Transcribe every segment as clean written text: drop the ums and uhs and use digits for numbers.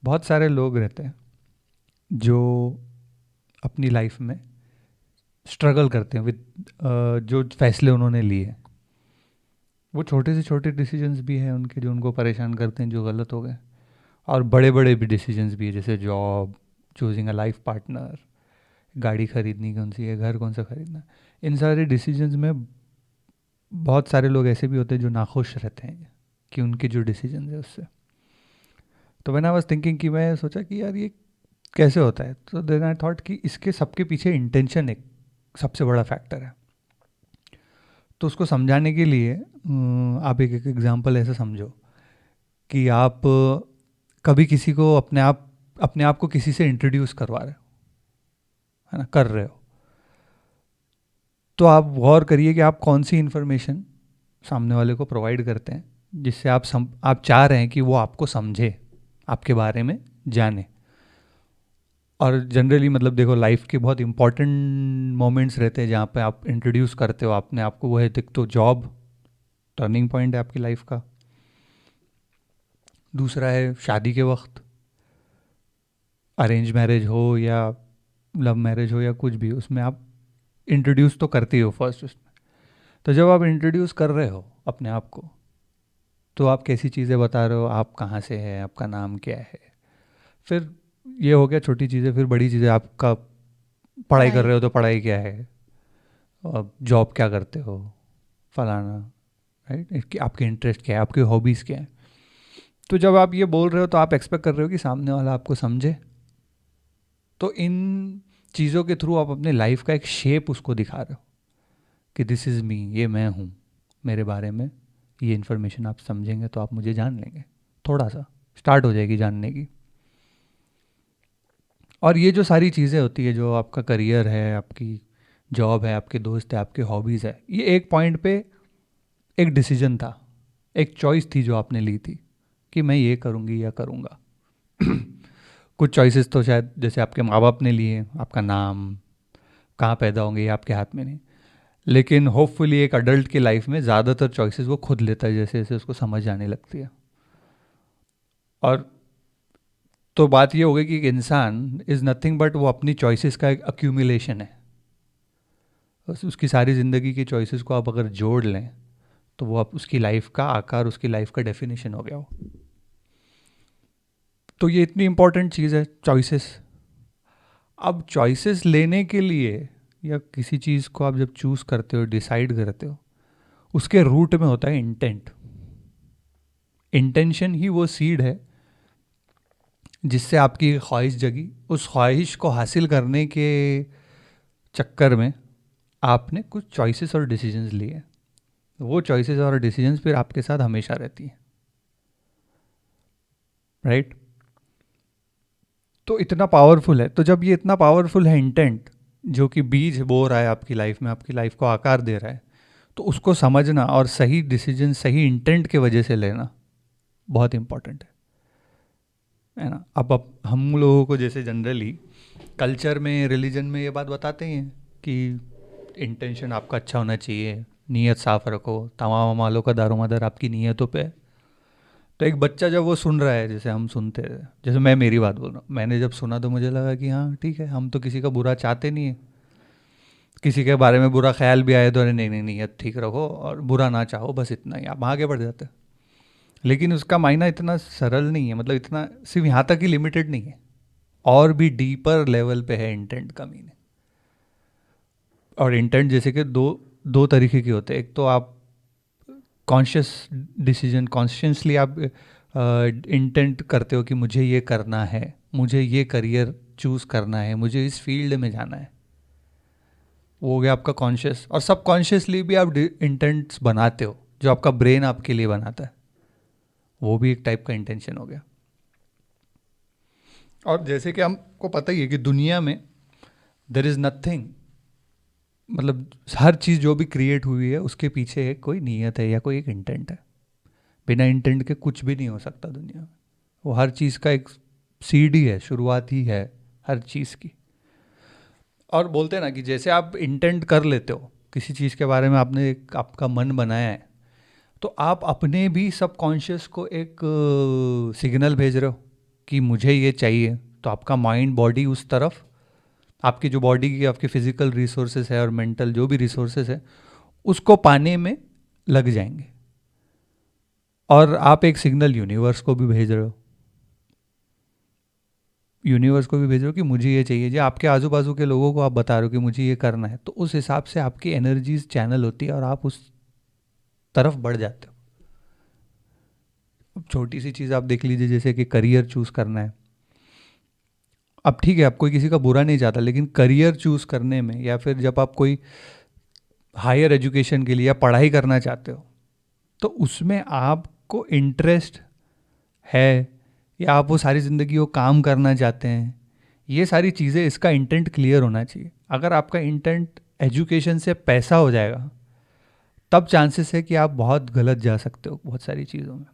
बहुत सारे लोग रहते हैं जो अपनी लाइफ में स्ट्रगल करते हैं विद जो फैसले उन्होंने लिए। वो छोटे से छोटे डिसीजंस भी हैं उनके जो उनको परेशान करते हैं, जो गलत हो गए, और बड़े बड़े भी डिसीजंस भी है, जैसे job, choosing a life partner, गाड़ी खरीदनी कौन सी है, घर कौन सा खरीदना है। इन सारे डिसीजंस में बहुत सारे लोग ऐसे भी होते हैं जो नाखुश रहते हैं कि उनके जो डिसीजन है उससे। तो व्हेन आई वाज थिंकिंग कि मैं सोचा कि यार ये कैसे होता है, तो देन आई थॉट कि इसके सबके पीछे इंटेंशन एक सबसे बड़ा फैक्टर है। तो उसको समझाने के लिए आप एक एग्जांपल ऐसे समझो कि आप कभी किसी को अपने आप को किसी से इंट्रोड्यूस करवा रहे हो, है ना, कर रहे हो। तो आप गौर करिए कि आप कौन सी इन्फॉर्मेशन सामने वाले को प्रोवाइड करते हैं, जिससे आप चाह रहे हैं कि वो आपको समझे, आपके बारे में जाने। और जनरली मतलब देखो, लाइफ के बहुत इंपॉर्टेंट मोमेंट्स रहते हैं जहाँ पे आप इंट्रोड्यूस करते हो अपने आप को। वो है, एक तो जॉब, टर्निंग पॉइंट है आपकी लाइफ का। दूसरा है शादी के वक्त, अरेंज मैरिज हो या लव मैरिज हो या कुछ भी, उसमें आप इंट्रोड्यूस तो करते ही हो फर्स्ट उसमें। तो जब आप इंट्रोड्यूस कर रहे हो अपने आप को, तो आप कैसी चीज़ें बता रहे हो, आप कहाँ से हैं, आपका नाम क्या है। फिर ये हो गया छोटी चीज़ें। फिर बड़ी चीज़ें, आपका पढ़ाई कर पढ़ाई। रहे हो तो पढ़ाई क्या है, और जॉब क्या करते हो, फलाना, राइट, आपके इंटरेस्ट क्या है, आपकी हॉबीज़ क्या है। तो जब आप ये बोल रहे हो तो आप एक्सपेक्ट कर रहे हो कि सामने वाला आपको समझे। तो इन चीज़ों के थ्रू आप अपने लाइफ का एक शेप उसको दिखा रहे हो कि दिस इज़ मी, ये मैं हूँ, मेरे बारे में ये इन्फॉर्मेशन आप समझेंगे तो आप मुझे जान लेंगे। थोड़ा सा स्टार्ट हो जाएगी जानने की। और ये जो सारी चीज़ें होती है, जो आपका करियर है, आपकी जॉब है, आपके दोस्त है, आपके हॉबीज़ है, ये एक पॉइंट पे एक डिसीजन था, एक चॉइस थी जो आपने ली थी कि मैं ये करूँगी या करूँगा। कुछ चॉइसेस तो शायद जैसे आपके माँ बाप ने लिए, आपका नाम, कहाँ पैदा होंगे, ये आपके हाथ में नहीं। लेकिन होपफुली एक अडल्ट की लाइफ में ज़्यादातर चॉइसेस वो खुद लेता है, जैसे जैसे उसको समझ आने लगती है। और तो बात ये हो गई कि एक इंसान इज़ नथिंग बट वो अपनी चॉइसेस का एक अक्यूमुलेशन है। बस उसकी सारी ज़िंदगी की चॉइसेस को आप अगर जोड़ लें तो वो आप उसकी लाइफ का आकार, उसकी लाइफ का डेफिनेशन हो गया हो। तो ये इतनी इंपॉर्टेंट चीज़ है, चॉइसेस। अब चॉइसेस लेने के लिए या किसी चीज़ को आप जब चूज़ करते हो, डिसाइड करते हो, उसके रूट में होता है इंटेंट। इंटेंशन ही वो सीड है जिससे आपकी ख्वाहिश जगी। उस ख्वाहिश को हासिल करने के चक्कर में आपने कुछ चॉइसेस और डिसीजंस लिए। वो चॉइसेस और डिसीजंस फिर आपके साथ हमेशा रहती हैं, राइट। तो इतना पावरफुल है। तो जब ये इतना पावरफुल है इंटेंट, जो कि बीज बो रहा है आपकी लाइफ में, आपकी लाइफ को आकार दे रहा है, तो उसको समझना और सही डिसीजन सही इंटेंट के वजह से लेना बहुत इंपॉर्टेंट है ना। अब हम लोगों को जैसे जनरली कल्चर में, रिलीजन में ये बात बताते ही हैं कि इंटेंशन आपका अच्छा होना चाहिए, नीयत साफ रखो, तमाम मालों का दारोमदार आपकी नीयतों पे है। तो एक बच्चा जब वो सुन रहा है, जैसे हम सुनते हैं, जैसे मैं मेरी बात बोल रहा हूँ, मैंने जब सुना तो मुझे लगा कि हाँ ठीक है, हम तो किसी का बुरा चाहते नहीं है। किसी के बारे में बुरा ख्याल भी आए तो अरे नहीं नहीं, नीयत ठीक रखो और बुरा ना चाहो, बस इतना ही, आप आगे बढ़ जाते हैं। लेकिन उसका मायना इतना सरल नहीं है, मतलब इतना सिर्फ यहाँ तक ही लिमिटेड नहीं है, और भी डीपर लेवल पे है इंटेंट का मीनिंग। और इंटेंट जैसे कि दो दो तरीके के होते हैं। एक तो आप कॉन्शियस डिसीजन, कॉन्शियसली आप इंटेंट करते हो कि मुझे ये करना है, मुझे ये करियर चूज़ करना है, मुझे इस फील्ड में जाना है। वो हो गया आपका कॉन्शियस। और सब कॉन्शियसली भी आप इंटेंट्स बनाते हो, जो आपका ब्रेन आपके लिए बनाता है, वो भी एक टाइप का इंटेंशन हो गया। और जैसे कि हमको पता ही है कि दुनिया में देर इज़ नथिंग, मतलब हर चीज़ जो भी क्रिएट हुई है उसके पीछे एक कोई नीयत है या कोई एक इंटेंट है। बिना इंटेंट के कुछ भी नहीं हो सकता दुनिया में। वो हर चीज़ का एक सीड ही है, शुरुआत ही है हर चीज़ की। और बोलते हैं ना कि जैसे आप इंटेंट कर लेते हो किसी चीज़ के बारे में, आपने एक आपका मन बनाया है, तो आप अपने भी सबकॉन्शियस को एक सिग्नल भेज रहे हो कि मुझे ये चाहिए, तो आपका माइंड बॉडी उस तरफ, आपकी जो बॉडी की आपकी फिजिकल रिसोर्सेज है और मेंटल जो भी रिसोर्सेज है उसको पाने में लग जाएंगे। और आप एक सिग्नल यूनिवर्स को भी भेज रहे हो, यूनिवर्स को भी भेज रहे हो कि मुझे ये चाहिए। जो आपके आजू बाजू के लोगों को आप बता रहे हो कि मुझे ये करना है, तो उस हिसाब से आपकी एनर्जीज चैनल होती है और आप उस तरफ बढ़ जाते हो। अब छोटी सी चीज़ आप देख लीजिए, जैसे कि करियर चूज़ करना है। अब ठीक है, आप कोई किसी का बुरा नहीं चाहता, लेकिन करियर चूज़ करने में, या फिर जब आप कोई हायर एजुकेशन के लिए या पढ़ाई करना चाहते हो, तो उसमें आपको इंटरेस्ट है या आप वो सारी ज़िंदगी वो काम करना चाहते हैं, ये सारी चीज़ें, इसका इंटेंट क्लियर होना चाहिए। अगर आपका इंटेंट एजुकेशन से पैसा हो जाएगा, तब चांसेस है कि आप बहुत गलत जा सकते हो बहुत सारी चीज़ों में।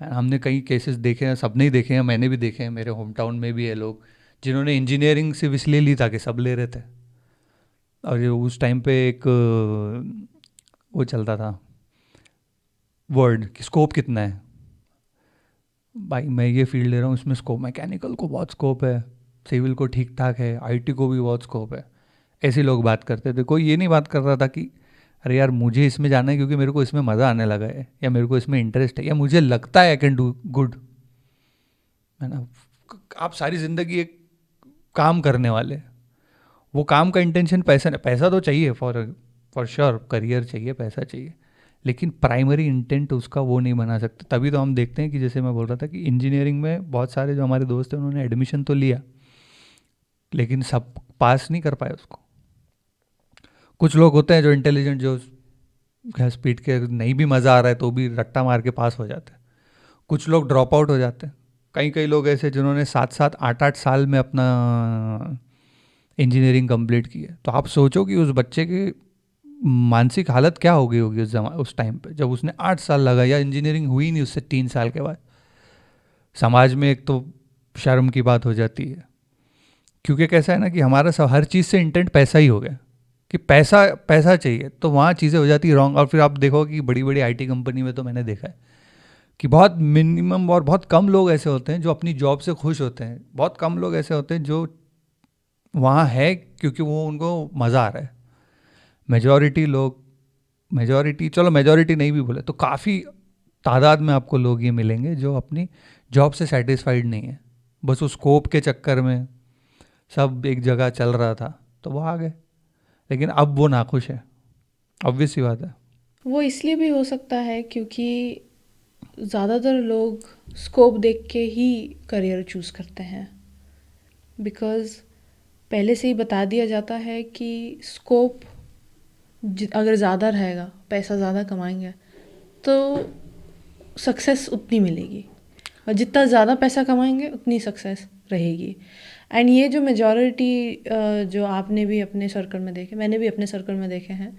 हमने कई केसेस देखे हैं, सबने ही देखे हैं, मैंने भी देखे हैं, मेरे होम टाउन में भी है लोग जिन्होंने इंजीनियरिंग सिर्फ इसलिए ली था कि सब ले रहे थे। और ये उस टाइम पे एक वो चलता था वर्ड कि स्कोप कितना है। भाई मैं ये फील्ड ले रहा हूँ, इसमें स्कोप, मैकेनिकल को बहुत स्कोप है, सिविल को ठीक ठाक है, आईटी को भी बहुत स्कोप है। ऐसे लोग बात करते थे। कोई ये नहीं बात कर रहा था कि अरे यार मुझे इसमें जाना है क्योंकि मेरे को इसमें मज़ा आने लगा है, या मेरे को इसमें इंटरेस्ट है, या मुझे लगता है आई कैन डू गुड, है ना। आप सारी ज़िंदगी एक काम करने वाले, वो काम का इंटेंशन पैसा, पैसा तो चाहिए फॉर श्योर, करियर चाहिए, पैसा चाहिए, लेकिन प्राइमरी इंटेंट उसका वो नहीं बना सकते। तभी तो हम देखते हैं कि जैसे मैं बोल रहा था कि इंजीनियरिंग में बहुत सारे जो हमारे दोस्त हैं उन्होंने एडमिशन तो लिया, लेकिन सब पास नहीं कर पाए उसको। कुछ लोग होते हैं जो इंटेलिजेंट, जो स्पीड के नहीं भी मज़ा आ रहा है तो भी रट्टा मार के पास हो जाते हैं। कुछ लोग ड्रॉप आउट हो जाते हैं। कई कई लोग ऐसे जिन्होंने 7 7 8 8 साल में अपना इंजीनियरिंग कंप्लीट की है। तो आप सोचो कि उस बच्चे की मानसिक हालत क्या हो गई होगी उस टाइम पे, जब उसने 8 साल लगा, या इंजीनियरिंग हुई नहीं उससे 3 साल के बाद। समाज में एक तो शर्म की बात हो जाती है, क्योंकि कैसा है ना कि हमारा सब हर चीज़ से इंटेंट पैसा ही हो गया, कि पैसा पैसा चाहिए, तो वहाँ चीज़ें हो जाती है रॉन्ग। और फिर आप देखो कि बड़ी बड़ी आईटी कंपनी में तो मैंने देखा है कि बहुत मिनिमम और बहुत कम लोग ऐसे होते हैं जो अपनी जॉब से खुश होते हैं। बहुत कम लोग ऐसे होते हैं जो वहाँ है क्योंकि वो उनको मज़ा आ रहा है। मेजॉरिटी लोग, मेजॉरिटी, चलो मेजॉरिटी नहीं भी बोले तो काफ़ी तादाद में आपको लोग ये मिलेंगे जो अपनी जॉब से सेटिस्फाइड नहीं है। बस उस स्कोप के चक्कर में सब एक जगह चल रहा था तो वो आ गए, लेकिन अब वो नाखुश है, ऑब्वियस सी बात है। वो इसलिए भी हो सकता है क्योंकि ज़्यादातर लोग स्कोप देख के ही करियर चूज़ करते हैं, बिकॉज़ पहले से ही बता दिया जाता है कि स्कोप अगर ज़्यादा रहेगा, पैसा ज़्यादा कमाएंगे तो सक्सेस उतनी मिलेगी, और जितना ज़्यादा पैसा कमाएंगे उतनी सक्सेस रहेगी। एंड ये जो मेजॉरिटी जो आपने भी अपने सर्कल में देखे, मैंने भी अपने सर्कल में देखे हैं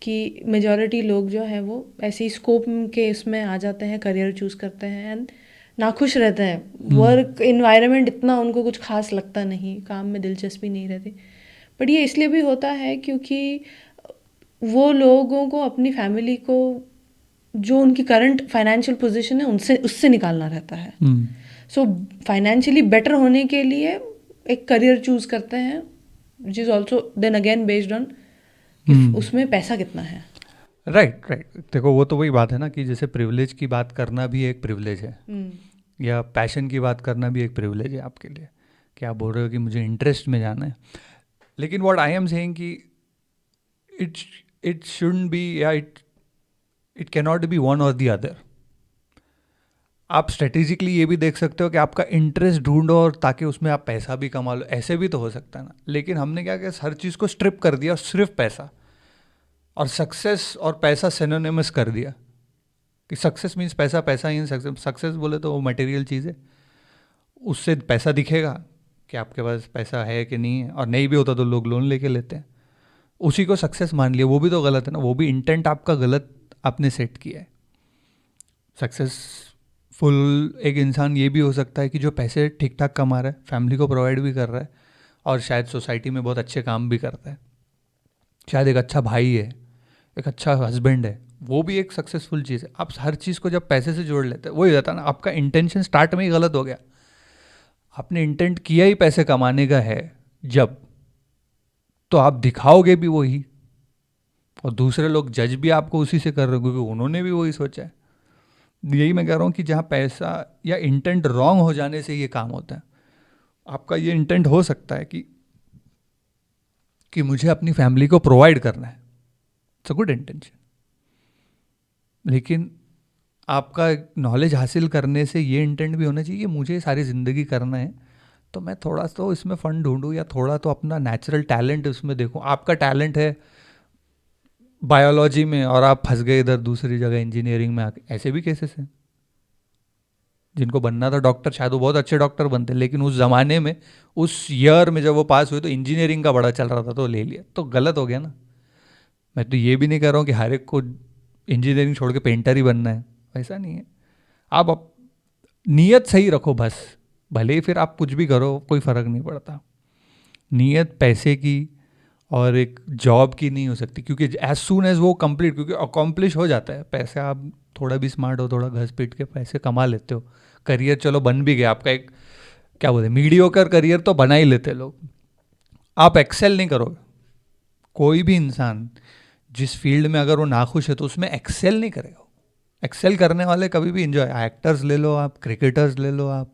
कि मेजॉरिटी लोग जो है वो ऐसे ही स्कोप के इसमें आ जाते हैं, करियर चूज़ करते हैं एंड नाखुश रहते हैं। वर्क इन्वायरमेंट इतना उनको कुछ खास लगता नहीं, काम में दिलचस्पी नहीं रहती। बट ये इसलिए भी होता है क्योंकि वो लोगों को अपनी फैमिली को, जो उनकी करंट फाइनेंशियल पोजीशन है उनसे उससे निकालना रहता है। सो फाइनेंशियली बेटर होने के लिए एक करियर चूज़ करते हैं, which is also then again based on उसमें पैसा कितना है। Right right. देखो वो तो वही बात है ना कि जैसे प्रिविलेज की बात करना भी एक प्रिविलेज है, या पैशन की बात करना भी एक प्रिविलेज है आपके लिए, कि आप बोल रहे हो कि मुझे इंटरेस्ट में जाना है। लेकिन व्हाट आई एम सेइंग कि इट इट शुडंट बी, या it can not be one और द अदर। आप स्ट्रेटेजिकली ये भी देख सकते हो कि आपका इंटरेस्ट ढूंढो और ताकि उसमें आप पैसा भी कमा लो, ऐसे भी तो हो सकता है ना। लेकिन हमने क्या किया, हर चीज़ को स्ट्रिप कर दिया, सिर्फ पैसा और सक्सेस और पैसा सिनोनिमस कर दिया, कि सक्सेस मीन्स पैसा, पैसा इन सक्सेस। सक्सेस बोले तो वो मटेरियल चीज़ है, उससे पैसा दिखेगा कि आपके पास पैसा है कि नहीं है, और नहीं भी होता तो लोग लोन लेके लेते हैं, उसी को सक्सेस मान लिया। वो भी तो गलत है ना, वो भी इंटेंट आपका गलत आपने सेट किया है। सक्सेसफुल एक इंसान ये भी हो सकता है कि जो पैसे ठीक ठाक कमा रहा है, फैमिली को प्रोवाइड भी कर रहा है, और शायद सोसाइटी में बहुत अच्छे काम भी करता है, शायद एक अच्छा भाई है, एक अच्छा हस्बैंड है, वो भी एक सक्सेसफुल चीज़ है। आप हर चीज़ को जब पैसे से जोड़ लेते हैं, वही रहता है ना, आपका इंटेंशन स्टार्ट में ही गलत हो गया। आपने इंटेंट किया ही पैसे कमाने का है जब, तो आप दिखाओगे भी वही, और दूसरे लोग जज भी आपको उसी से कर रहे हो, क्योंकि उन्होंने भी वही सोचा है। यही मैं कह रहा हूँ कि जहाँ पैसा या इंटेंट रॉन्ग हो जाने से ये काम होता है। आपका ये इंटेंट हो सकता है कि मुझे अपनी फैमिली को प्रोवाइड करना है, इट्स अ गुड इंटेंशन, लेकिन आपका नॉलेज हासिल करने से ये इंटेंट भी होना चाहिए कि मुझे सारी ज़िंदगी करना है, तो मैं थोड़ा तो इसमें फ़ंड ढूंढूं, या थोड़ा तो अपना नेचुरल टैलेंट उसमें देखूं। आपका टैलेंट है बायोलॉजी में और आप फंस गए इधर दूसरी जगह इंजीनियरिंग में आके, ऐसे भी केसेस हैं। जिनको बनना था डॉक्टर, शायद वो बहुत अच्छे डॉक्टर बनते, लेकिन उस ज़माने में, उस ईयर में जब वो पास हुए तो इंजीनियरिंग का बड़ा चल रहा था, तो ले लिया, तो गलत हो गया ना। मैं तो ये भी नहीं कह रहा हूँ कि हर एक को इंजीनियरिंग छोड़ के पेंटर ही बनना है, ऐसा नहीं है। आप नीयत सही रखो बस, भले ही फिर आप कुछ भी करो, कोई फ़र्क नहीं पड़ता। नीयत पैसे की और एक जॉब की नहीं हो सकती, क्योंकि एज सून एज वो कंप्लीट, क्योंकि अकॉम्प्लिश हो जाता है पैसे, आप थोड़ा भी स्मार्ट हो, थोड़ा घस पीट के पैसे कमा लेते हो, करियर चलो बन भी गया आपका, एक क्या बोलते हैं, मीडियोकर करियर तो बना ही लेते लोग। आप एक्सेल नहीं करोगे। कोई भी इंसान जिस फील्ड में अगर वो नाखुश है तो उसमें एक्सेल नहीं करेगा। एक्सेल करने वाले कभी भी इंजॉय, एक्टर्स ले लो आप, क्रिकेटर्स ले लो आप,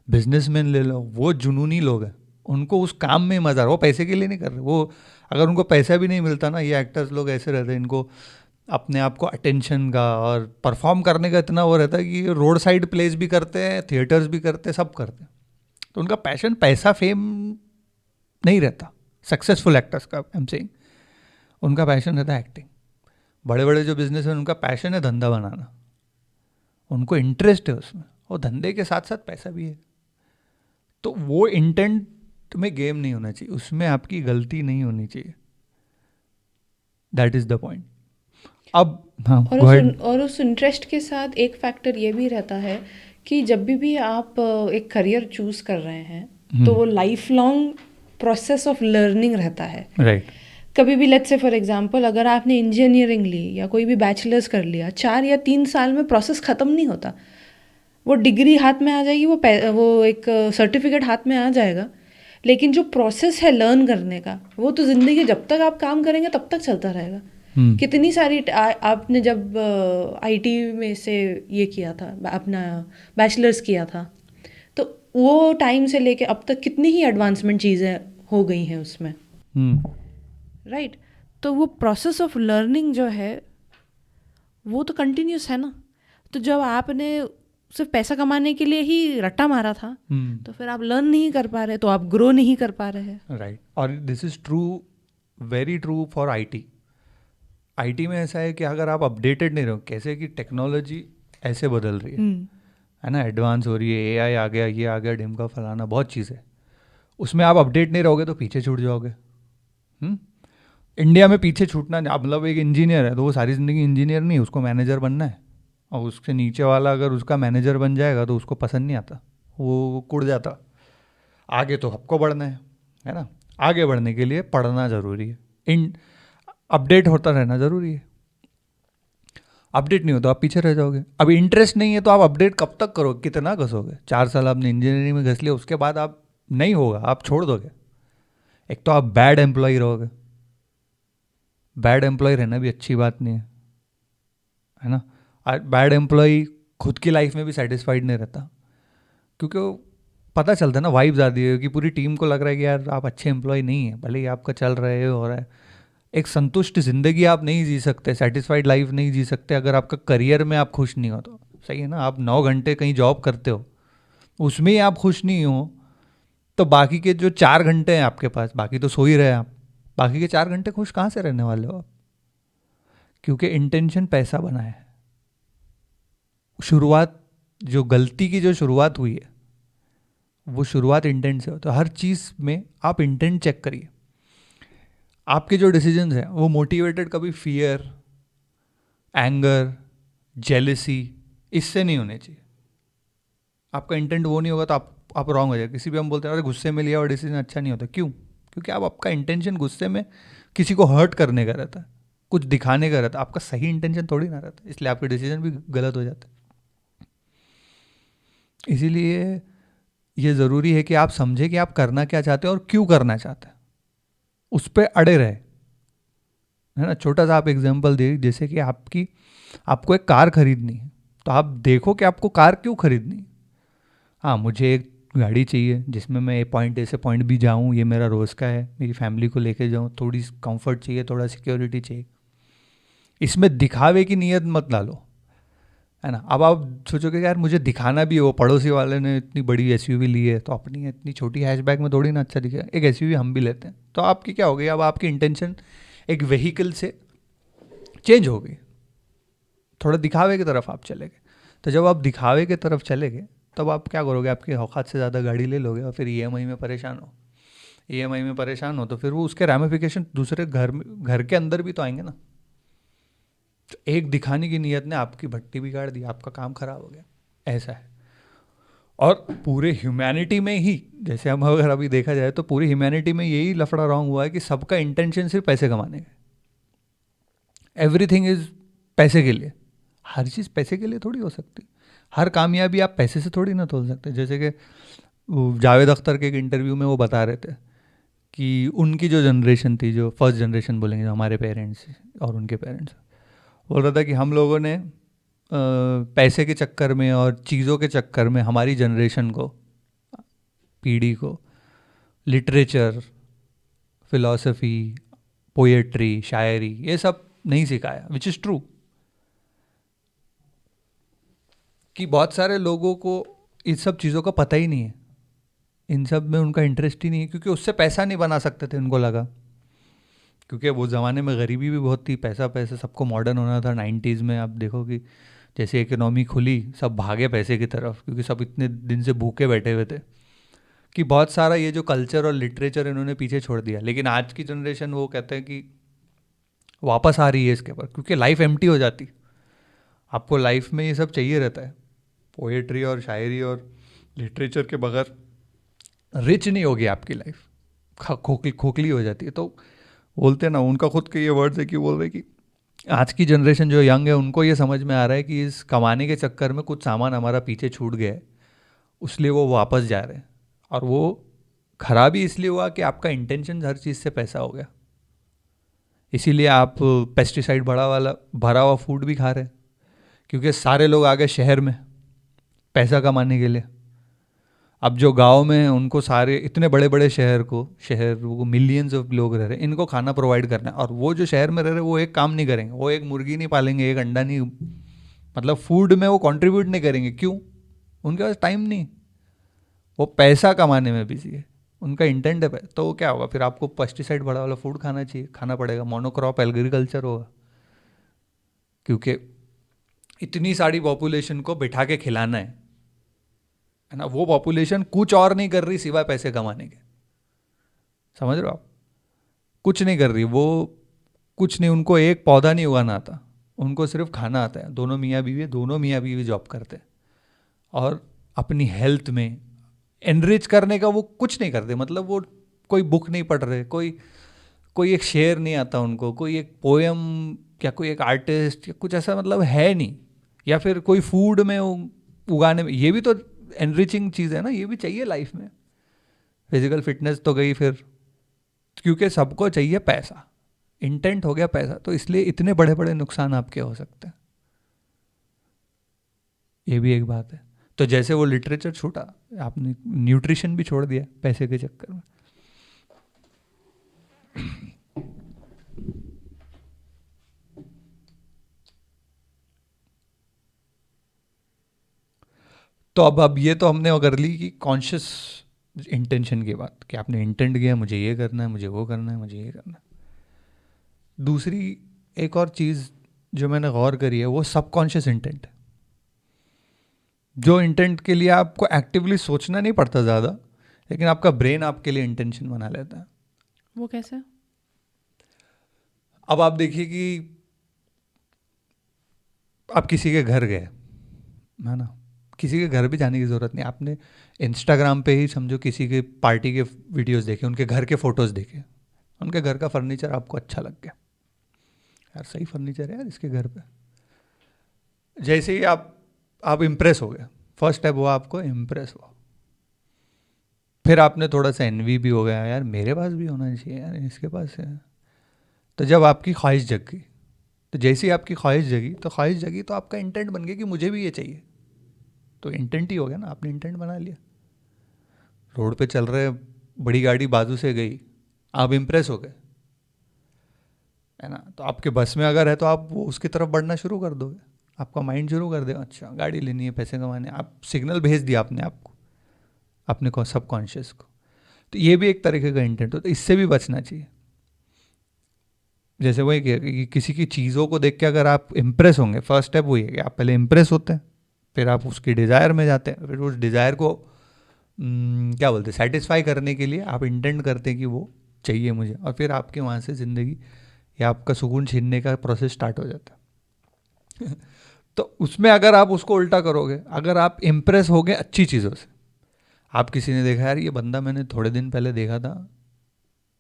बिजनेसमैन ले लो, वो जुनूनी लोग हैं, उनको उस काम में मज़ा आ रहा है, वो पैसे के लिए नहीं कर रहे। वो अगर उनको पैसा भी नहीं मिलता ना, ये एक्टर्स लोग ऐसे रहते हैं, इनको अपने आप को अटेंशन का और परफॉर्म करने का इतना वो रहता है कि रोड साइड प्लेस भी करते हैं, थिएटर्स भी करते हैं, सब करते हैं। तो उनका पैशन पैसा फेम नहीं रहता। सक्सेसफुल एक्टर्स का आई एम सेइंग, उनका पैशन रहता है एक्टिंग। बड़े बड़े जो बिजनेस है उनका पैशन है धंधा बनाना, उनको इंटरेस्ट है उसमें, और धंधे के साथ साथ पैसा भी है। तो वो इंटेंट में गेम नहीं होना चाहिए, उसमें आपकी गलती नहीं होनी चाहिए, दैट इज द पॉइंट। अब हाँ, गो अहेड। और उस इंटरेस्ट के साथ एक फैक्टर ये भी रहता है कि जब भी आप एक करियर चूज कर रहे हैं तो वो life long process of learning रहता है। राइट। कभी भी लेट्स से फॉर एग्जांपल अगर आपने इंजीनियरिंग ली या कोई भी बैचलर्स कर लिया, 4 या 3 साल में प्रोसेस ख़त्म नहीं होता। वो डिग्री हाथ में आ जाएगी, वो एक सर्टिफिकेट हाथ में आ जाएगा, लेकिन जो प्रोसेस है लर्न करने का, वो तो ज़िंदगी जब तक आप काम करेंगे तब तक चलता रहेगा। कितनी सारी आपने जब आईटी में से ये किया था, अपना बैचलर्स किया था, तो वो टाइम से लेके अब तक कितनी ही एडवांसमेंट चीज़ें हो गई हैं उसमें, राइट। तो वो प्रोसेस ऑफ लर्निंग जो है वो तो कंटिन्यूस है ना। तो जब आपने सिर्फ पैसा कमाने के लिए ही रट्टा मारा था, तो फिर आप लर्न नहीं कर पा रहे, तो आप ग्रो नहीं कर पा रहे हैं। राइट। और this is true, very true for IT. IT में ऐसा है कि अगर आप अपडेटेड नहीं रहो, कैसे कि टेक्नोलॉजी ऐसे बदल रही है ना, एडवांस हो रही है, एआई आ गया, ये आ गया, ढिमका फलाना, बहुत चीज़ है, उसमें आप अपडेट नहीं रहोगे तो पीछे छूट जाओगे। इंडिया में पीछे छूटना नहीं, मतलब एक इंजीनियर है तो वो सारी ज़िंदगी इंजीनियर नहीं, उसको मैनेजर बनना है, और उसके नीचे वाला अगर उसका मैनेजर बन जाएगा तो उसको पसंद नहीं आता, वो कुड़ जाता। आगे तो सबको बढ़ना है ना। आगे बढ़ने के लिए पढ़ना ज़रूरी है, इन अपडेट होता रहना ज़रूरी है। अपडेट नहीं हो तो आप पीछे रह जाओगे। अब इंटरेस्ट नहीं है तो आप अपडेट कब तक करोगे, कितना घसोगे? 4 साल आपने इंजीनियरिंग में घस लिया, उसके बाद आप नहीं होगा, आप छोड़ दोगे। एक तो आप बैड एम्प्लॉय रहोगे, बैड एम्प्लॉय रहना भी अच्छी बात नहीं है ना। बैड एम्प्लॉय खुद की लाइफ में भी सेटिस्फाइड नहीं रहता, क्योंकि वो पता चलता है ना, वाइब्स आती है कि पूरी टीम को लग रहा है कि यार आप अच्छे एम्प्लॉय नहीं है, भले ही आपका चल रहा है, हो रहा है। एक संतुष्ट ज़िंदगी आप नहीं जी सकते, सेटिस्फाइड लाइफ नहीं जी सकते अगर आपका करियर में आप खुश नहीं हो तो। सही है ना, आप 9 घंटे कहीं जॉब करते हो, उसमें ही आप खुश नहीं हो, तो बाकी के जो 4 घंटे हैं आपके पास, बाकी तो सो ही रहे आप, बाकी के 4 घंटे खुश कहाँ से रहने वाले हो आप? क्योंकि इंटेंशन पैसा बना है। शुरुआत, जो गलती की जो शुरुआत हुई है, वो शुरुआत इंटेंट से हो। तो हर चीज़ में आप इंटेंट चेक करिए। आपके जो डिसीजंस हैं वो मोटिवेटेड कभी फियर, एंगर, जेलिसी, इससे नहीं होने चाहिए। आपका इंटेंट वो नहीं होगा तो आप रॉन्ग हो जाए। किसी भी हम बोलते हैं अरे गुस्से में लिया और डिसीजन अच्छा नहीं होता, क्यों? क्योंकि आपका इंटेंशन गुस्से में किसी को हर्ट करने का रहता है, कुछ दिखाने का रहता है, आपका सही इंटेंशन थोड़ी ना रहता, इसलिए आपके डिसीजन भी गलत हो जाते हैं। इसीलिए ये ज़रूरी है कि आप समझें कि आप करना क्या चाहते हैं और क्यों करना चाहते हैं, उस पर अड़े रहे, है ना। छोटा सा आप एग्जांपल दे, जैसे कि आपको एक कार खरीदनी है, तो आप देखो कि आपको कार क्यों खरीदनी है। हाँ, मुझे एक गाड़ी चाहिए जिसमें मैं पॉइंट ए से पॉइंट बी जाऊँ, ये मेरा रोज़ का है, मेरी फैमिली को लेके जाऊँ, थोड़ी कंफर्ट चाहिए, थोड़ा सिक्योरिटी चाहिए। इसमें दिखावे की नीयत मत डालो, है ना। अब आप सोचोगे कि यार मुझे दिखाना भी है, वो पड़ोसी वाले ने इतनी बड़ी एसयूवी ली है, तो अपनी इतनी छोटी हैचबैक में थोड़ी ना अच्छा दिखेगा, एक एसयूवी हम भी लेते हैं, तो आपकी क्या हो गई, अब आपकी इंटेंशन एक व्हीकल से चेंज हो गई, थोड़ा दिखावे की तरफ आप चले गए। तो जब आप दिखावे की तरफ चले गए, तब आप क्या करोगे, आपकी औकात से ज़्यादा गाड़ी ले लोगे और फिर ईएमआई में परेशान हो। ईएमआई में परेशान हो तो फिर वो उसके रैमिफिकेशन दूसरे घर के अंदर भी तो आएंगे ना। तो एक दिखाने की नीयत ने आपकी भट्टी बिगाड़ दी, आपका काम खराब हो गया, ऐसा है। और पूरे ह्यूमैनिटी में ही, जैसे हम अगर अभी देखा जाए तो पूरी ह्यूमैनिटी में यही लफड़ा रॉन्ग हुआ है कि सबका इंटेंशन सिर्फ पैसे कमाने का, एवरीथिंग इज पैसे के लिए। हर चीज़ पैसे के लिए थोड़ी हो सकती, हर कामयाबी आप पैसे से थोड़ी ना तोल सकते। जैसे कि जावेद अख्तर के एक इंटरव्यू में वो बता रहे थे कि उनकी जो जनरेशन थी, जो फर्स्ट जनरेशन बोलेंगे, जो हमारे पेरेंट्स और उनके पेरेंट्स, बोल रहा था कि हम लोगों ने पैसे के चक्कर में और चीज़ों के चक्कर में हमारी जनरेशन को, पीढ़ी को, लिटरेचर, फिलॉसफी, पोएट्री, शायरी, ये सब नहीं सिखाया, विच इज़ ट्रू। कि बहुत सारे लोगों को इस सब चीज़ों का पता ही नहीं है, इन सब में उनका इंटरेस्ट ही नहीं है, क्योंकि उससे पैसा नहीं बना सकते थे, उनको लगा। क्योंकि वो ज़माने में गरीबी भी बहुत थी, पैसा पैसा, सबको मॉडर्न होना था। 90s में आप देखो कि जैसे इकोनॉमी खुली, सब भागे पैसे की तरफ, क्योंकि सब इतने दिन से भूखे बैठे हुए थे कि बहुत सारा ये जो कल्चर और लिटरेचर इन्होंने पीछे छोड़ दिया। लेकिन आज की जनरेशन वो कहते हैं कि वापस आ रही है इसके पर, क्योंकि लाइफ एम्प्टी हो जाती, आपको लाइफ में ये सब चाहिए रहता है। पोएट्री और शायरी और लिटरेचर के बगैर रिच नहीं होगी आपकी लाइफ, खोखली खोखली हो जाती है। तो बोलते हैं ना, उनका खुद के ये वर्ड्स है कि बोल रहे कि आज की जनरेशन जो यंग है, उनको ये समझ में आ रहा है कि इस कमाने के चक्कर में कुछ सामान हमारा पीछे छूट गया है, इसलिए वो वापस जा रहे हैं। और वो खराबी इसलिए हुआ कि आपका इंटेंशन हर चीज़ से पैसा हो गया, इसीलिए आप पेस्टिसाइड भरा हुआ फूड भी खा रहे हैं, क्योंकि सारे लोग आ गए शहर में पैसा कमाने के लिए। अब जो गांव में हैं उनको सारे इतने बड़े बड़े शहर वो मिलियंस ऑफ लोग रह रहे हैं, इनको खाना प्रोवाइड करना है। और वो जो शहर में रह रहे हैं वो एक काम नहीं करेंगे, वो एक मुर्गी नहीं पालेंगे, एक अंडा नहीं, मतलब फूड में वो कंट्रीब्यूट नहीं करेंगे। क्यों? उनके पास टाइम नहीं, वो पैसा कमाने में बिजी है, उनका इंटेंट है। तो क्या होगा फिर, आपको पेस्टिसाइड बड़ा वाला फूड खाना पड़ेगा, मोनोक्रॉप एग्रीकल्चर होगा, क्योंकि इतनी सारी पॉपुलेशन को बिठा के खिलाना है ना। वो पॉपुलेशन कुछ और नहीं कर रही सिवाय पैसे कमाने के, समझ रहे हो आप? कुछ नहीं कर रही वो, कुछ नहीं, उनको एक पौधा नहीं उगाना आता, उनको सिर्फ खाना आता है। दोनों मियाँ बीवी जॉब करते हैं, और अपनी हेल्थ में एनरिच करने का वो कुछ नहीं करते। मतलब वो कोई बुक नहीं पढ़ रहे, कोई कोई एक शेर नहीं आता उनको, कोई एक पोएम, या कोई एक आर्टिस्ट या कुछ ऐसा मतलब है नहीं। या फिर कोई फूड में उगाने में, ये भी तो एनरिचिंग चीज़ है ना, ये भी चाहिए लाइफ में। फिजिकल फिटनेस तो गई फिर, क्योंकि सबको चाहिए पैसा, इंटेंट हो गया पैसा, तो इसलिए इतने बड़े बड़े नुकसान आपके हो सकते हैं। ये भी एक बात है। तो जैसे वो लिटरेचर छूटा, आपने न्यूट्रिशन भी छोड़ दिया पैसे के चक्कर में। तो अब ये तो हमने कर ली कि कॉन्शियस इंटेंशन की बात, कि आपने इंटेंट किया मुझे ये करना है, मुझे वो करना है, मुझे ये करना है। दूसरी एक और चीज़ जो मैंने गौर करी है, वो सबकॉन्शियस इंटेंट है, जो इंटेंट के लिए आपको एक्टिवली सोचना नहीं पड़ता ज़्यादा, लेकिन आपका ब्रेन आपके लिए इंटेंशन बना लेता है। वो कैसे? अब आप देखिए कि आप किसी के घर गए, है ना, किसी के घर भी जाने की ज़रूरत नहीं, आपने इंस्टाग्राम पे ही समझो किसी के पार्टी के वीडियोस देखे, उनके घर के फ़ोटोज़ देखे, उनके घर का फर्नीचर आपको अच्छा लग गया, यार सही फर्नीचर है यार इसके घर पे। जैसे ही आप इम्प्रेस हो गए, फर्स्ट स्टेप हुआ आपको इम्प्रेस हुआ, फिर आपने थोड़ा सा एनवी भी हो गया, यार मेरे पास भी होना चाहिए, यार इसके पास है। तो जब आपकी ख्वाहिश जग गई, तो जैसे ही आपकी ख्वाहिश जगी तो आपका इंटेंट बन गया कि मुझे भी ये चाहिए। तो इंटेंट ही हो गया ना, आपने इंटेंट बना लिया। रोड पे चल रहे, बड़ी गाड़ी बाजू से गई, आप इम्प्रेस हो गए, है ना। तो आपके बस में अगर है तो आप वो उसकी तरफ बढ़ना शुरू कर दोगे, आपका माइंड शुरू कर देगा, अच्छा गाड़ी लेनी है, पैसे कमाने, आप सिग्नल भेज दिया आपने आपको, अपने को सबकॉन्शियस को। तो ये भी एक तरीके का इंटेंट होता है, इससे भी बचना चाहिए। जैसे वही कि किसी की चीज़ों को देख के अगर आप इम्प्रेस होंगे, फर्स्ट स्टेप वही है कि आप पहले इम्प्रेस होते हैं, फिर आप उसकी डिज़ायर में जाते हैं, फिर उस डिज़ायर को क्या बोलते हैं, सेटिस्फाई करने के लिए आप इंटेंट करते हैं कि वो चाहिए मुझे, और फिर आपके वहाँ से ज़िंदगी या आपका सुकून छीनने का प्रोसेस स्टार्ट हो जाता है। तो उसमें अगर आप उसको उल्टा करोगे, अगर आप इम्प्रेस हो गए अच्छी चीज़ों से, आप किसी ने देखा यार ये बंदा मैंने थोड़े दिन पहले देखा था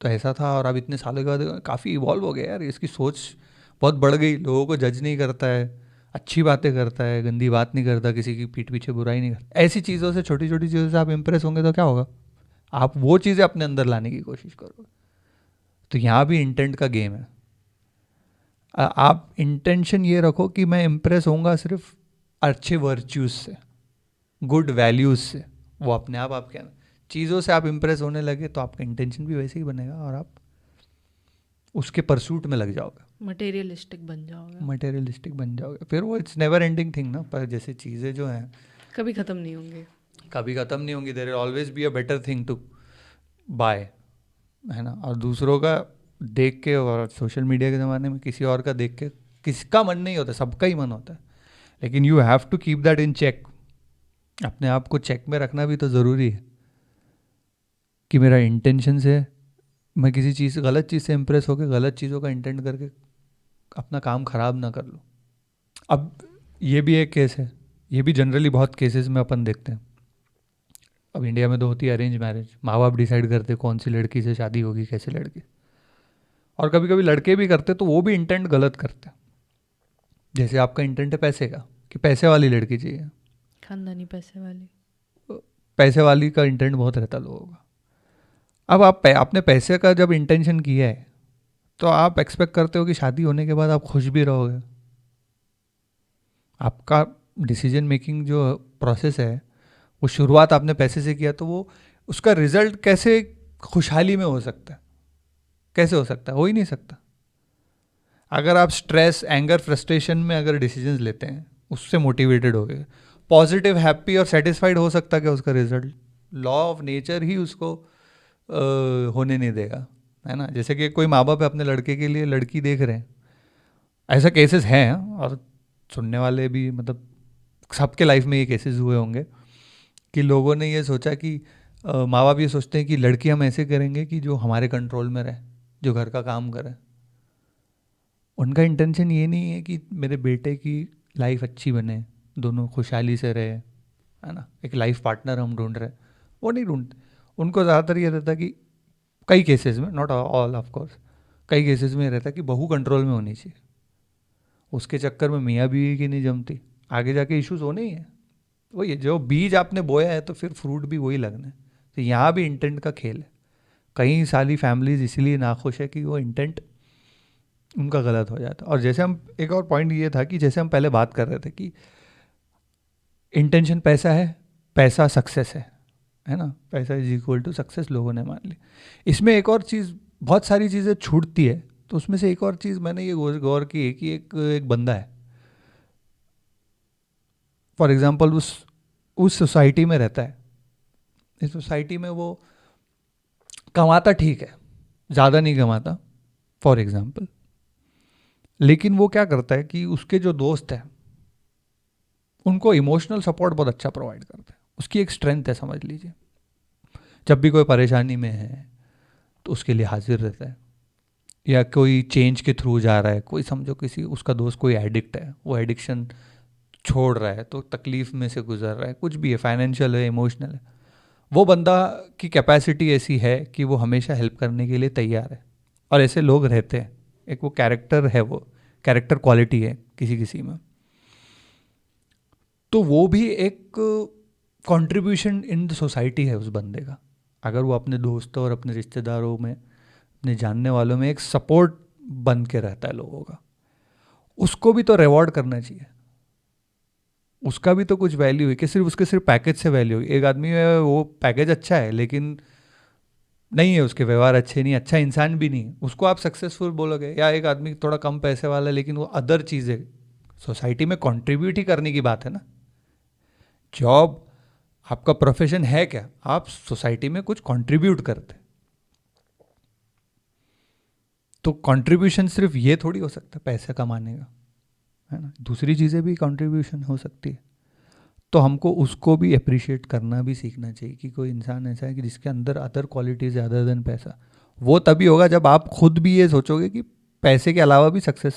तो ऐसा था, और अब इतने सालों के बाद काफ़ी इवॉल्व हो गया यार, इसकी सोच बहुत बढ़ गई, लोगों को जज नहीं करता है, अच्छी बातें करता है, गंदी बात नहीं करता, किसी की पीठ पीछे बुराई नहीं करता। ऐसी चीज़ों से, छोटी छोटी चीज़ों से आप इम्प्रेस होंगे तो क्या होगा, आप वो चीज़ें अपने अंदर लाने की कोशिश करोगे। तो यहाँ भी इंटेंट का गेम है। आप इंटेंशन ये रखो कि मैं इम्प्रेस होऊंगा सिर्फ अच्छे वर्च्यूज़ से, गुड वैल्यूज़ से, वो अपने आप आपके अंदर चीज़ों से आप इम्प्रेस होने लगे तो आपका इंटेंशन भी वैसे ही बनेगा और आप उसके परसूट में लग जाओगे, मटेरियलिस्टिक बन जाओगे, मटेरियलिस्टिक बन जाओगे। फिर वो इट्स नेवर एंडिंग थिंग ना, पर जैसे चीज़ें जो हैं कभी ख़त्म नहीं होंगे, कभी ख़त्म नहीं होंगी, there will always be a better thing to buy, है ना। और दूसरों का देख के, और सोशल मीडिया के ज़माने में किसी और का देख के किसका मन नहीं होता, सबका ही मन होता है, लेकिन you have to keep that in check. अपने आप को चेक में रखना भी तो ज़रूरी है कि मेरा इंटेंशन से, मैं किसी चीज़, गलत चीज़ से इम्प्रेस होकर गलत चीज़ों का इंटेंट करके अपना काम ख़राब ना कर लूँ। अब ये भी एक केस है, ये भी जनरली बहुत केसेस में अपन देखते हैं। अब इंडिया में तो होती है अरेंज मैरिज, माँ बाप डिसाइड करते कौन सी लड़की से शादी होगी, कैसे लड़की, और कभी कभी लड़के भी करते तो वो भी इंटेंट गलत करते हैं। जैसे आपका इंटेंट है पैसे का, कि पैसे वाली लड़की चाहिए, खानदानी पैसे वाली, पैसे वाली का इंटेंट बहुत रहता है लोगों का। अब आपने पैसे का जब इंटेंशन किया है तो आप एक्सपेक्ट करते हो कि शादी होने के बाद आप खुश भी रहोगे। आपका डिसीजन मेकिंग जो प्रोसेस है वो शुरुआत आपने पैसे से किया, तो वो उसका रिजल्ट कैसे खुशहाली में हो सकता है, कैसे हो सकता है, हो ही नहीं सकता। अगर आप स्ट्रेस, एंगर, फ्रस्ट्रेशन में अगर डिसीजंस लेते हैं, उससे मोटिवेटेड हो गए, पॉजिटिव, हैप्पी और सेटिस्फाइड हो सकता क्या उसका रिजल्ट? लॉ ऑफ नेचर ही उसको होने नहीं देगा, है ना। जैसे कि कोई माँ बाप है अपने लड़के के लिए लड़की देख रहे हैं, ऐसा केसेस हैं, और सुनने वाले भी, मतलब सबके लाइफ में ये केसेस हुए होंगे कि लोगों ने ये सोचा कि माँ बाप ये सोचते हैं कि लड़की हम ऐसे करेंगे कि जो हमारे कंट्रोल में रहे, जो घर का काम करे। उनका इंटेंशन ये नहीं है कि मेरे बेटे की लाइफ अच्छी बने, दोनों खुशहाली से रहे, है ना, एक लाइफ पार्टनर हम ढूंढ रहे हैं, वो नहीं ढूंढते। उनको ज़्यादातर ये रहता कि कई केसेस में, नॉट ऑल ऑफ कोर्स, कई केसेस में ये रहता कि बहू कंट्रोल में होनी चाहिए। उसके चक्कर में मियाँ बीवी की नहीं जमती, आगे जाके इश्यूज होने ही है। वही जो बीज आपने बोया है तो फिर फ्रूट भी वही लगना है। तो यहाँ भी इंटेंट का खेल है। कई सारी फैमिलीज इसीलिए नाखुश है कि वो इंटेंट उनका गलत हो जाता है। और जैसे हम, एक और पॉइंट ये था कि जैसे हम पहले बात कर रहे थे कि इंटेंशन पैसा है, पैसा सक्सेस है ना, पैसा इज इक्वल टू सक्सेस लोगों ने मान ली। इसमें एक और चीज़, बहुत सारी चीज़ें छूटती है, तो उसमें से एक और चीज़ मैंने ये गौर की है कि एक बंदा है, फॉर एग्जांपल उस सोसाइटी में रहता है, इस सोसाइटी में वो कमाता ठीक है, ज़्यादा नहीं कमाता फॉर एग्जांपल, लेकिन वो क्या करता है कि उसके जो दोस्त हैं उनको इमोशनल सपोर्ट बहुत अच्छा प्रोवाइड करता है। उसकी एक स्ट्रेंथ है, समझ लीजिए। जब भी कोई परेशानी में है तो उसके लिए हाजिर रहता है, या कोई चेंज के थ्रू जा रहा है, कोई समझो किसी उसका दोस्त कोई एडिक्ट है, वो एडिक्शन छोड़ रहा है तो तकलीफ़ में से गुजर रहा है, कुछ भी है, फाइनेंशियल है, इमोशनल है, वो बंदा की कैपेसिटी ऐसी है कि वो हमेशा हेल्प करने के लिए तैयार है। और ऐसे लोग रहते हैं, एक वो कैरेक्टर है वो कैरेक्टर क्वालिटी है किसी किसी में, तो वो भी एक कंट्रीब्यूशन इन द सोसाइटी है उस बंदे का। अगर वो अपने दोस्तों और अपने रिश्तेदारों में, अपने जानने वालों में एक सपोर्ट बन के रहता है लोगों का, उसको भी तो रिवॉर्ड करना चाहिए। उसका भी तो कुछ वैल्यू है कि सिर्फ उसके सिर्फ पैकेज से वैल्यू है। एक आदमी में वो पैकेज अच्छा है लेकिन नहीं है, उसके व्यवहार अच्छे नहीं, अच्छा इंसान भी नहीं है, उसको आप सक्सेसफुल बोलोगे? या एक आदमी थोड़ा कम पैसे वाला है लेकिन वो अदर चीज़ें सोसाइटी में कंट्रीब्यूट ही करने की बात है ना। जॉब आपका प्रोफेशन है क्या? आप सोसाइटी में कुछ कंट्रीब्यूट करते, तो कंट्रीब्यूशन सिर्फ ये थोड़ी हो सकता है पैसे कमाने का, है ना, दूसरी चीज़ें भी कंट्रीब्यूशन हो सकती है। तो हमको उसको भी अप्रिशिएट करना भी सीखना चाहिए कि कोई इंसान ऐसा है कि जिसके अंदर अदर क्वालिटीज ज़्यादा देन पैसा। वो तभी होगा जब आप खुद भी ये सोचोगे कि पैसे के अलावा भी सक्सेस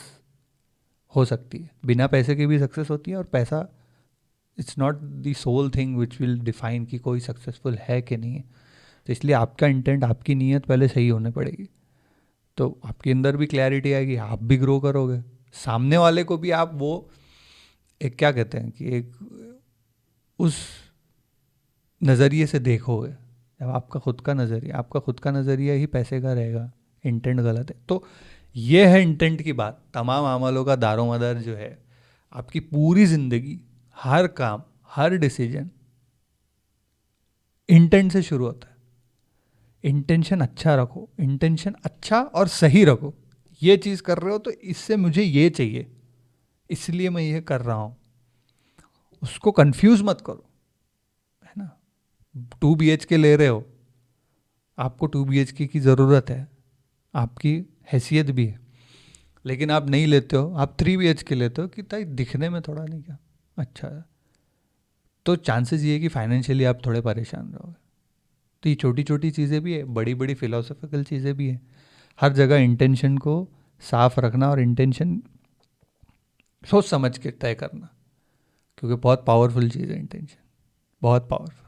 हो सकती है, बिना पैसे के भी सक्सेस होती है, और पैसा it's not the soul thing which will define कि कोई सक्सेसफुल है कि नहीं है। तो इसलिए आपका इंटेंट, आपकी नीयत पहले सही होने पड़ेगी, तो आपके अंदर भी क्लैरिटी आएगी, आप भी ग्रो करोगे, सामने वाले को भी आप वो एक क्या कहते हैं कि एक उस नज़रिए से देखोगे। जब आपका खुद का नज़रिया ही पैसे का रहेगा, इंटेंट गलत है, तो ये है इंटेंट की बात। तमाम अमलों का दारोमदार जो है, आपकी पूरी ज़िंदगी, हर काम, हर डिसीजन इंटेंट से शुरू होता है। इंटेंशन अच्छा रखो, इंटेंशन अच्छा और सही रखो। ये चीज़ कर रहे हो तो इससे मुझे ये चाहिए, इसलिए मैं ये कर रहा हूँ, उसको कंफ्यूज मत करो, है ना। 2 BHK ले रहे हो, आपको 2 BHK की ज़रूरत है, आपकी हैसियत भी है, लेकिन आप नहीं लेते हो, आप 3 BHK लेते हो कि ताई दिखने में थोड़ा नहीं क्या अच्छा है, तो चांसेस ये है कि फाइनेंशियली आप थोड़े परेशान रहोगे। तो ये छोटी छोटी चीज़ें भी है, बड़ी बड़ी फिलोसॉफिकल चीज़ें भी है। हर जगह इंटेंशन को साफ रखना और इंटेंशन सोच समझ के तय करना, क्योंकि बहुत पावरफुल चीज़ है इंटेंशन, बहुत पावरफुल।